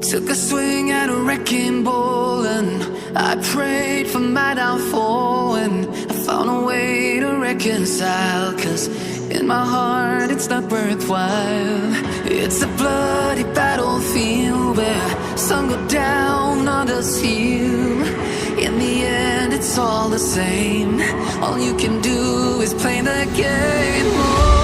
Took a swing at a wrecking ball and I prayed for my downfall, and I found a way to reconcile, 'cause in my heart it's not worthwhile. It's a bloody battlefield where some go down, others heal. In the end it's all the same. All you can do is play the game. Oh.